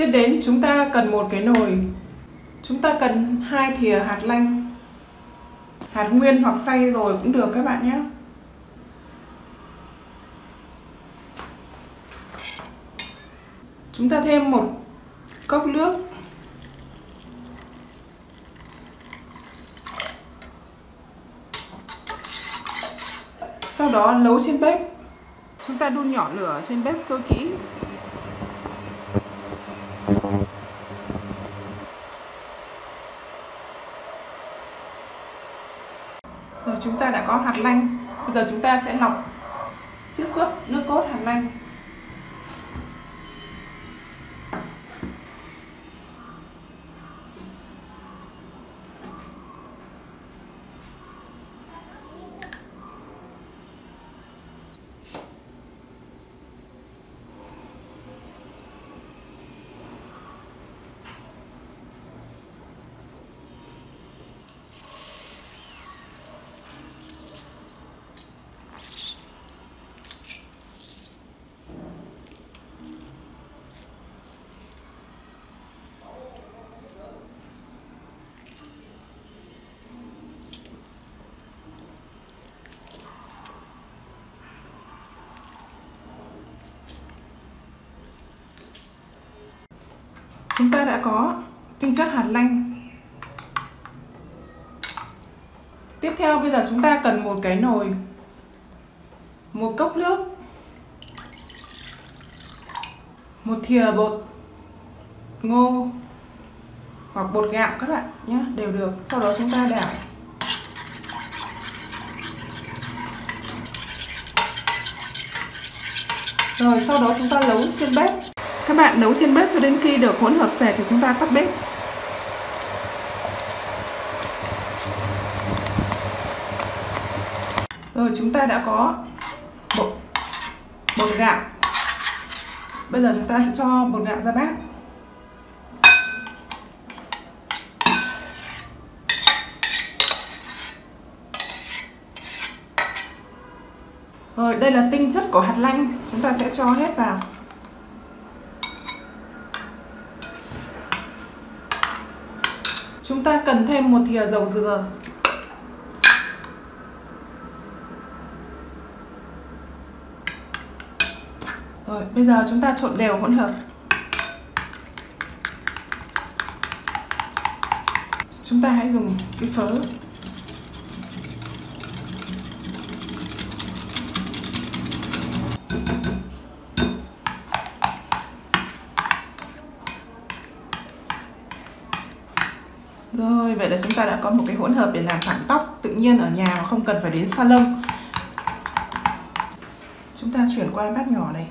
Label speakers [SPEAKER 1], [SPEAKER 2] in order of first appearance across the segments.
[SPEAKER 1] Tiếp đến chúng ta cần một cái nồi. Chúng ta cần 2 thìa hạt lanh. Hạt nguyên hoặc xay rồi cũng được các bạn nhé. Chúng ta thêm 1 cốc nước. Sau đó nấu trên bếp. Chúng ta đun nhỏ lửa trên bếp sôi kỹ. Rồi chúng ta đã có hạt lanh. Bây giờ chúng ta sẽ lọc, chiết xuất nước cốt hạt lanh. Chúng ta đã có tinh chất hạt lanh. Tiếp theo bây giờ chúng ta cần một cái nồi, 1 cốc nước, 1 thìa bột ngô hoặc bột gạo các bạn nhé, đều được. Sau đó chúng ta đảo. Rồi sau đó chúng ta nấu trên bếp. Các bạn nấu trên bếp cho đến khi được hỗn hợp sệt thì chúng ta tắt bếp. Rồi chúng ta đã có bột gạo. Bây giờ chúng ta sẽ cho bột gạo ra bát. Rồi đây là tinh chất của hạt lanh, chúng ta sẽ cho hết vào. Chúng ta cần thêm 1 thìa dầu dừa. Rồi, bây giờ chúng ta trộn đều hỗn hợp. Chúng ta hãy dùng cái phớ. Rồi, vậy là chúng ta đã có một cái hỗn hợp để làm thẳng tóc tự nhiên ở nhà mà không cần phải đến salon. Chúng ta chuyển qua bát nhỏ này.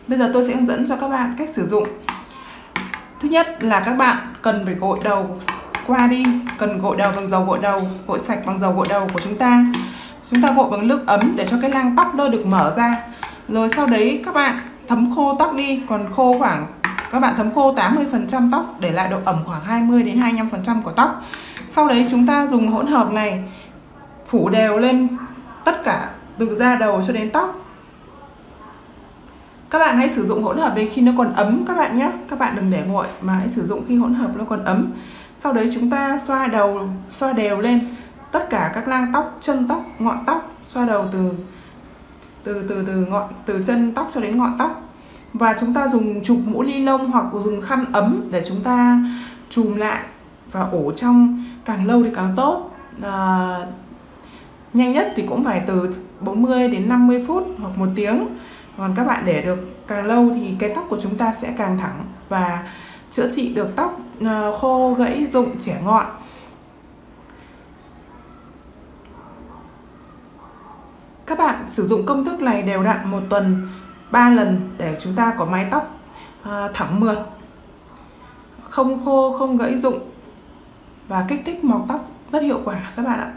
[SPEAKER 1] Bây giờ tôi sẽ hướng dẫn cho các bạn cách sử dụng. Thứ nhất là các bạn cần phải gội đầu qua đi, cần gội đầu bằng dầu gội đầu, gội sạch bằng dầu gội đầu của chúng ta. Chúng ta gội bằng nước ấm để cho cái lang tóc nó được mở ra. Rồi sau đấy các bạn thấm khô tóc đi, còn khô khoảng các bạn thấm khô 80% tóc, để lại độ ẩm khoảng 20 đến 25% của tóc. Sau đấy chúng ta dùng hỗn hợp này phủ đều lên tất cả từ da đầu cho đến tóc. Các bạn hãy sử dụng hỗn hợp đấy khi nó còn ấm các bạn nhé. Các bạn đừng để nguội mà hãy sử dụng khi hỗn hợp nó còn ấm. Sau đấy chúng ta xoa đều lên tất cả các lang tóc, chân tóc, ngọn tóc, xoa đầu từ chân tóc cho đến ngọn tóc. Và chúng ta dùng chụp mũ ni lông hoặc dùng khăn ấm để chúng ta chùm lại và ổ trong càng lâu thì càng tốt. Nhanh nhất thì cũng phải từ 40 đến 50 phút hoặc 1 tiếng. Còn các bạn để được càng lâu thì cái tóc của chúng ta sẽ càng thẳng và chữa trị được tóc khô, gãy, rụng, chẻ ngọn. Các bạn sử dụng công thức này đều đặn 1 tuần 3 lần để chúng ta có mái tóc thẳng mượt, không khô, không gãy rụng và kích thích mọc tóc rất hiệu quả các bạn ạ.